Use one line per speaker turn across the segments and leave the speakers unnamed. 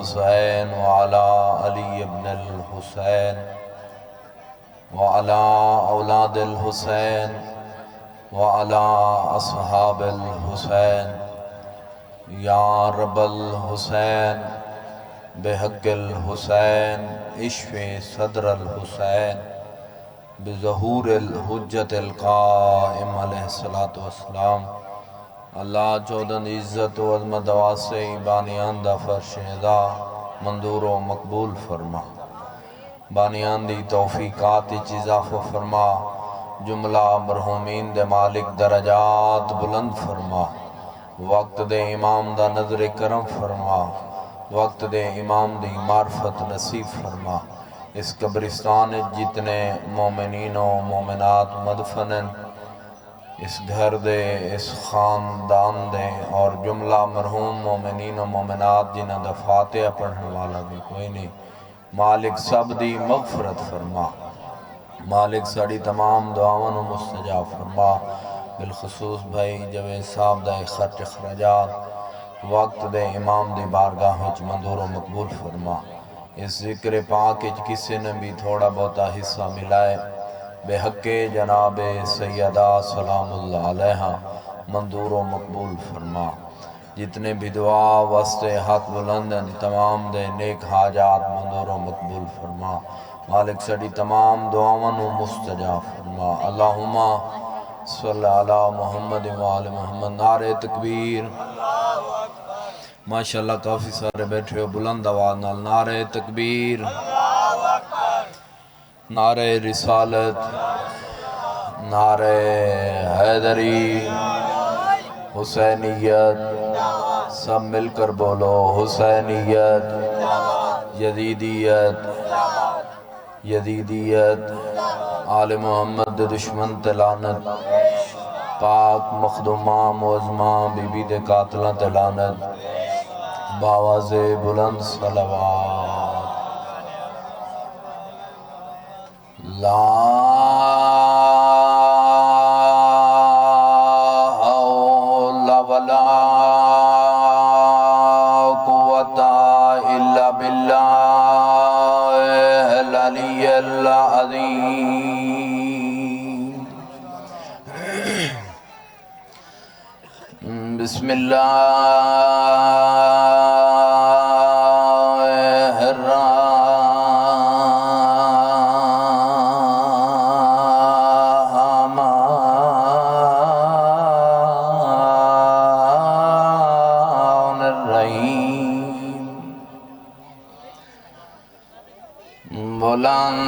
الحسین وعلى علی ابن الحسین وعلى اولاد الحسین وعلى اصحاب الحسین یا رب الحسین بحق الحسین اشف صدر الحسین بظہور الحجت القائم علیہ السلام اللہ چودن عزت و عظمت واسع بانیان دا فرش ادا منظور و مقبول فرما بانیان دی توفیقات اضافہ فرما جملہ مرحومین دے مالک درجات بلند فرما وقت دے امام دا نظر کرم فرما وقت دے امام دی معرفت نصیب فرما اس قبرستان جتنے مومنین و مومنات مدفنن اس گھر دے اس خاندان دے اور جملہ مرحوم مومنین و مومنات جنہاں دا فاتحہ پڑھنے والا بھی کوئی نہیں مالک سب دی مغفرت فرما مالک ساڑی تمام دعاؤں مستجاب فرما بالخصوص بھائی جوے صاحب دا خرچ اخراجات وقت دے امام دی بارگاہ وچ منظور و مقبول فرما اس ذکر پاک وچ کسی نے بھی تھوڑا بہتا حصہ ملائے بے حق جناب سیدہ سلام اللہ علیہ منظور و مقبول فرما جتنے بھی دعا واسطے ہاتھ بلند ہیں تمام دے نیک حاجات منظور و مقبول فرما مالک سڑی تمام دعاؤں مستجاب فرما اللہم صلی علی محمد وآل محمد نعرہ تکبیر ماشاءاللہ کافی سارے بیٹھے ہو بلند آواز نال نعرہ تکبیر نعرہ رسالت نعرہ حیدری حسینیت سب مل کر بولو حسینیت یزیدیت یزیدیت آل محمد دے دشمن تے لعنت پاک مخدومہ معظمہ بی بی دے قاتلہ تے لعنت باواز بلند صلوات لا حول ولا قوة إلا بالله العلي العظيم بسم الله الرحمن الرحيم بلند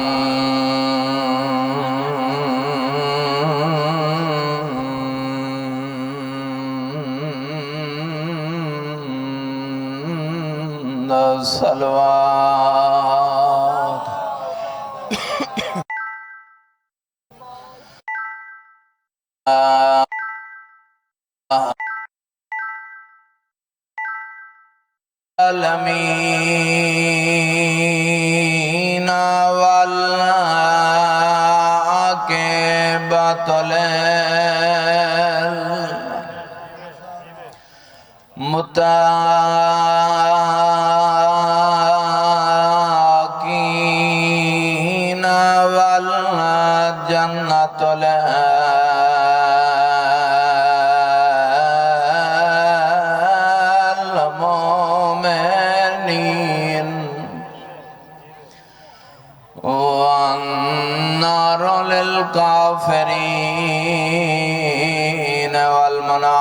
صلوات العالمين والعاقبة للمتقين والجنة للمؤمنين والنار للكافرين والمنافقين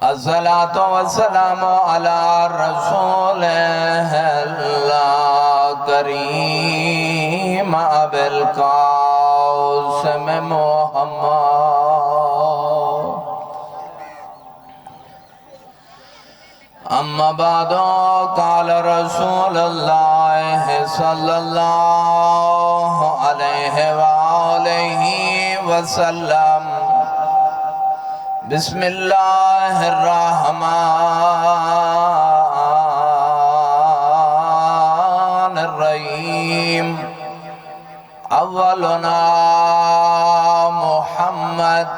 الصلاة والسلام على رسوله الكريم أبي القاسم محمد اما بعد قال رسول الله صلى الله عليه وآله وسلم بسم الله الرحمن الرحيم اولنا محمد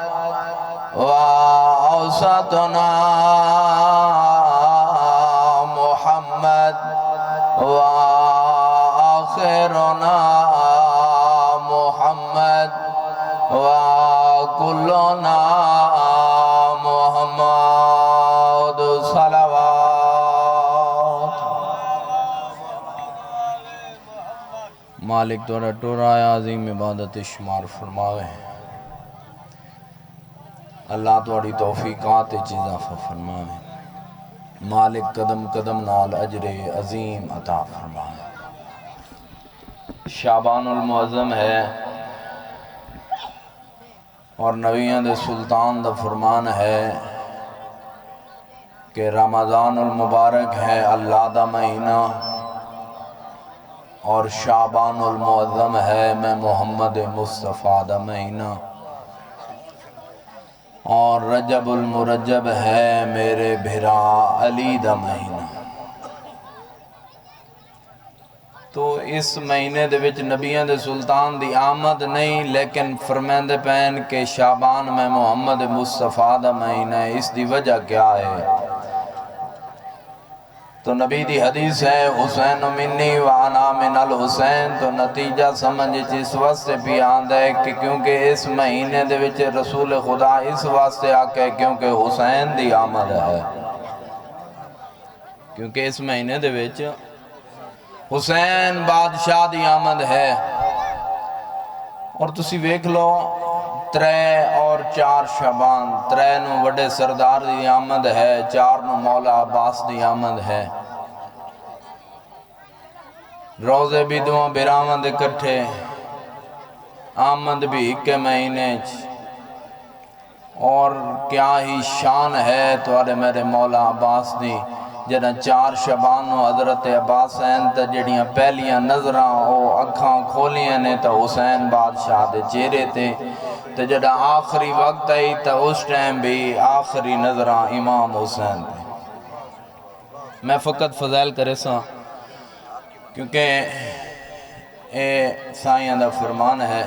وأوسطنا مالک توڑا ٹورا عظیم عبادت شمار فرماوے اللہ توڑی توفیقات اضافہ فرماوے مالک قدم قدم نال اجر عظیم عطا فرمائے شعبان المعظم ہے اور نبیوں دے سلطان دا فرمان ہے کہ رمضان المبارک ہے اللہ دا مہینہ اور شعبان المعظم ہے میں محمد مصطفیٰ دا مہینہ اور رجب المرجب ہے میرے بھرا علی دا مہینہ تو اس مہینے دے وچ نبیوں دے سلطان دی آمد نہیں لیکن فرمیندے پین کہ شعبان میں محمد مصطفیٰ دا مہینہ ہے اس دی وجہ کیا ہے تو نبی دی حدیث ہے حسین منی وانا من الحسین تو نتیجہ سمجھ اس واسطے بھی آندہ ہے کہ کیونکہ اس مہینے دے وچ رسول خدا اس واسطے آکے کیونکہ حسین دی آمد ہے کیونکہ اس مہینے دے وچ حسین بادشاہ دی آمد ہے اور تسی ویکھ لو 3 اور 4 شعبان 3 نو وڈے سردار دی آمد ہے 4 نو مولا عباس دی آمد ہے روزے بھی دعا بیرامد اکٹھے آمد بھی ایک مہینے اور کیا ہی شان ہے توارے میرے مولا عباس دی جنہاں 4 شعبانوں حضرت عباس ہیں تا جڑیاں پہلیاں نظراں او اکھاں کھولیاں نے تا حسین بادشاہ دے چہرے تے تا جڑا آخری وقت آئی تا اس ٹائم بھی آخری نظراں امام حسین تے میں فقط فضائل کرے سا کیونکہ اے سائیاں دا فرمان ہے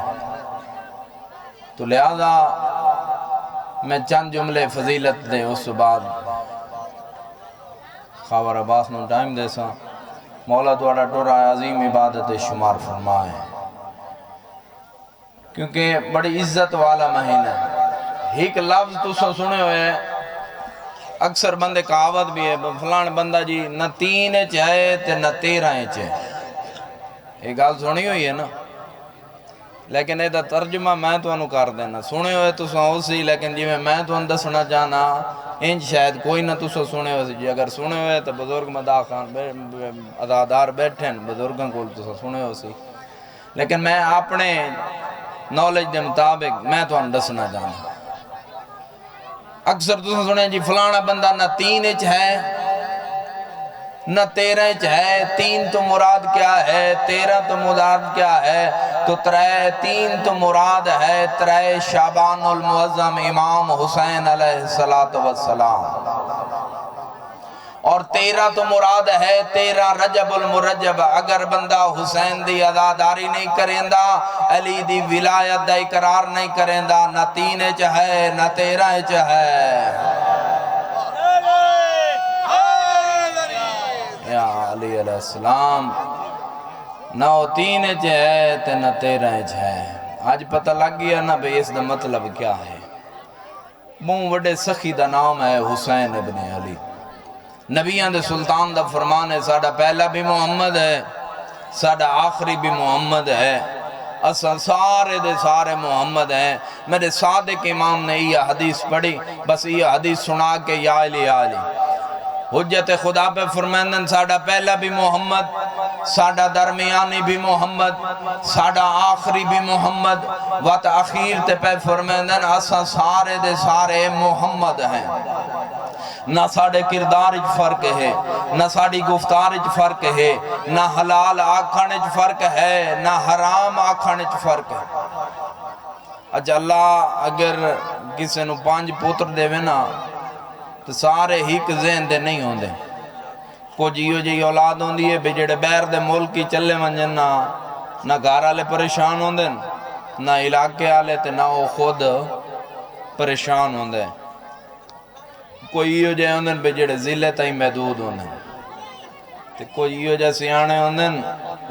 تو لہذا میں چند جملے فضیلت دے اس بعد خاور عباس نو ٹائم دے سا مولا توڑا ٹورا عظیم عبادت شمار فرمائے کیونکہ بڑی عزت والا مہینہ ایک لفظ تو سنے ہوئے اکثر بندے کہاوت بھی ہے فلان بندہ جی نہ 3 ہے تے نہ 13 ہے ایک گال سنی ہوئی ہے نا لیکن ایدہ ترجمہ میں تو انہوں کر دینا سنے ہوئے تو سن اسی لیکن جی میں تو اندہ سنا جانا انج شاید کوئی نہ تو سنے ہوئے جی اگر سنے ہوئے تو بزرگ مدا خان عزادار بیٹھیں بزرگاں کو تو سنے ہوئے لیکن میں اپنے نالج دے مطابق میں تو اندہ سنا جانا اکثر تو سنے جی فلانا بندہ نہ 3 ہے نہ 13 ہے 3 تو مراد کیا ہے 13 تو مراد کیا ہے تو 3 تو مراد ہے 3 شعبان المعظم امام حسین علیہ السلام اور 13 تو مراد ہے 13 رجب المرجب اگر بندہ حسین دی عزاداری نہیں کریندا علی دی ولایت دا اقرار نہیں کریندا نہ 3 ہے نہ 13 ہے یا علی علیہ السلام نہ 3 ہے تے نہ 13 ہے آج پتہ لگ گیا نا بھئی اس دا مطلب کیا ہے بہت وڈے سخی دا نام ہے حسین ابن علی نبیان دے سلطان دا فرمان ہے ساڑھا پہلا بھی محمد ہے ساڑھا آخری بھی محمد ہے اساں سارے دے سارے محمد ہیں میرے صادق امام نے یہ حدیث پڑھی بس یہ حدیث سنا کے یا علی یا علی حجت خدا پہ فرمیندن ساڑھا پہلا بھی محمد ساڑھا درمیانی بھی محمد ساڑھا آخری بھی محمد و تاخیر تے پہ فرمیندن اساں سارے دے سارے محمد ہیں نہ ساڑھے کردار اچ فرق ہے نہ ساڑھی گفتار اچ فرق ہے نہ حلال آکھانے اچ فرق ہے نہ حرام آکھانے اچ فرق ہے اچھا اللہ اگر کسی نو 5 پوتر دے نا تو سارے ہی ذہن دے نہیں ہوں دے کچھ یہ جی اولاد ہوں دی ہے بے جڑے بیر دے ملکی چلے منجن نہ گھر آلے پریشان ہوں دے نہ علاقے آلے تے نہ وہ خود پریشان ہوں دے کوئی یہ جائے ہوں دے بے جڑے ذلے تائی محدود ہوں دے کوئی یہ جائے سیانے ہوں دے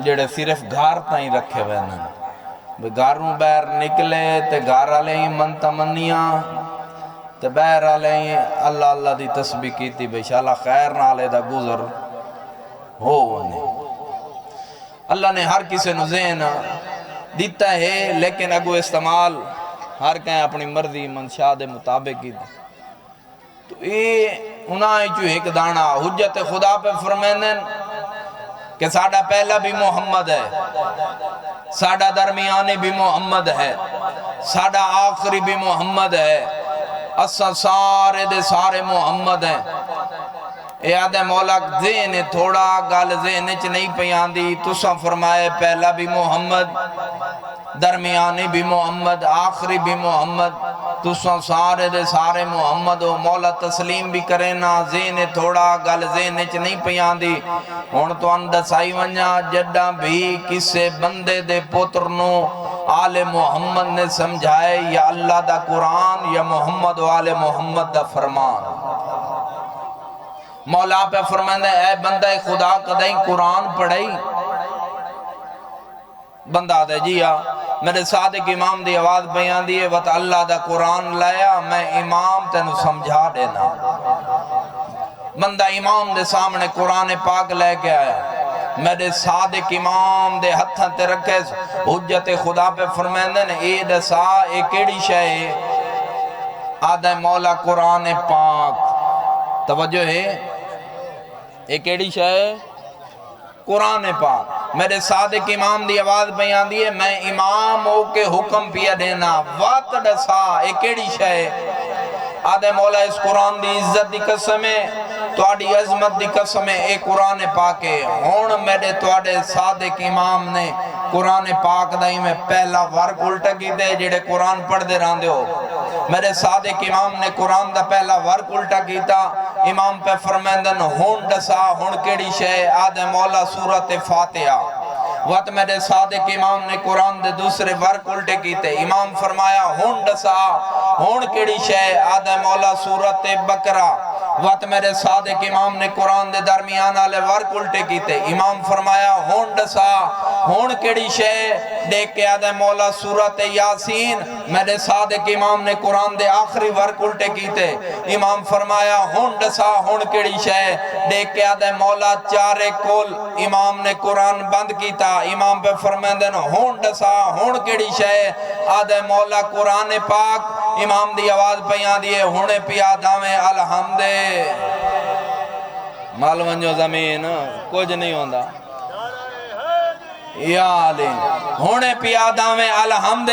جڑے صرف گھر تائی رکھے ہوئے ہیں گھروں بیر نکلے تے گھر آلے ہی منتمنیاں تے بیر آلے ہی اللہ اللہ دی تسبیح کیتی بے شاءاللہ خیر نہ آلے دا گزر ہو
اللہ نے ہر کسی نو ذہن دیتا ہے لیکن اگو استعمال ہر کہیں اپنی مرضی منشاء دے مطابق کی تو یہ انہاں جو ایک دانا حجت خدا پہ فرمائیں کہ ساڑھا پہلا بھی محمد ہے، ساڑھا درمیانی بھی محمد ہے، ساڑھا آخری بھی محمد ہے، اساں سارے دے سارے محمد ہیں۔ اے آدھے مولا ذہن تھوڑا گال ذہن چ نہیں پیاندی، تساں فرمائے پہلا بھی محمد، درمیانی بھی محمد، آخری بھی محمد، تساں سارے دے سارے محمد ہو۔ مولا تسلیم بھی کرے نا ذہن تھوڑا گال ذہن چ نہیں پیاندی۔ ہن تو دسائی ونجا جڈاں بھی کسے بندے دے پتر نو آل محمد نے سمجھائے یا اللہ دا قرآن یا محمد و آل محمد دا فرمان۔ مولا پہ فرمائندہ اے بندہ خدا قدائیں قرآن پڑھائی، بندہ دے جیا میرے صادق امام دی آواز بیان دیئے وقت اللہ دا قرآن لایا میں امام تینو سمجھا دینا۔ بندہ امام دے سامنے قرآن پاک لے کے آیا، میرے صادق امام دے ہتھاں تے رکھے حجت خدا پہ فرمائندہ نے اے دسا اے کیڑی شے آدھے مولا قرآن پاک، توجہ ہے اے کیڑی شے قرآن پاک۔ میرے صادق امام دی آواز بیان دیئے میں امام ہو کے حکم پیا دینا وات دسا اے کیڑی شے آدھے مولا اس قرآن دی عزت دی قسم ہے توڑی عظمت دی قسم ہے اے قرآن پاک ہے۔ ہون میرے توڑے صادق امام نے قرآن پاک دائی میں پہلا ورق الٹا کی دے جڑے قرآن پڑھ دے رہن دے ہو۔ میرے صادق امام نے قرآن دا پہلا ورق الٹا کیتا، امام پہ فرمیندن ہون ڈسا ہون کیڑی شے آدھے مولا سورت فاتحہ۔ وقت میرے صادق امام نے قرآن دے دوسرے ورق الٹے کیتے، امام فرمایا ہون ڈسا ہون کیڑی شے آدھے مولا سورت بقرہ۔ وقت میرے صادق امام نے قرآن دے درمیان آلے ورق الٹے کیتے، امام فرمایا ہون ڈسا ہون کیڑی شے دیکھ کے آدھے مولا سورت یاسین۔ میرے صادق امام نے قرآن دے آخری ورق الٹے کیتے، امام فرمایا ہون ڈسا ہون کیڑی شے دیکھ کے آدھے مولا چارے کل۔ امام نے قرآن بند کیتا، امام پہ فرمیندن ہون ڈسا ہون کیڑی شے آدھے مولا قرآن پاک۔ امام دی آواز بیان دیئے ہونے پیا دامیں الحمد مال ونجو زمین کچھ نہیں ہوندہ یا علی ہونے پیا دامیں الحمد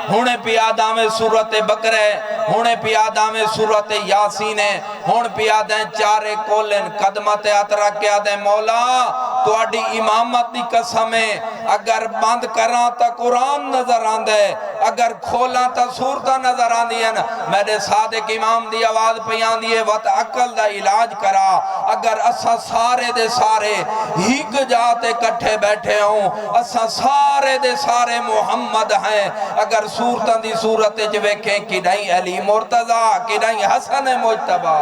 ہونے پیا دامیں سورت بقرہ ہونے پیا دامیں سورت یاسین ہون پیا دیں چارے کولن قدمت اترا کیا دیں مولا تو اڈی امامت دی قسمیں اگر بند کراں تا قرآن نظر آن دے اگر کھولاں تا صورتہ نظر آن دیں میرے صادق امام دی آواز پیان دیئے وقت عقل دا علاج کرا اگر اسا سارے دے سارے ہیک جاتے کٹھے بیٹھے ہوں اسا سارے دے سارے محمد ہیں اگر صورتاں دی صورت جوے کہیں کی نہیں علی مرتضی کی نہیں حسن مجتبہ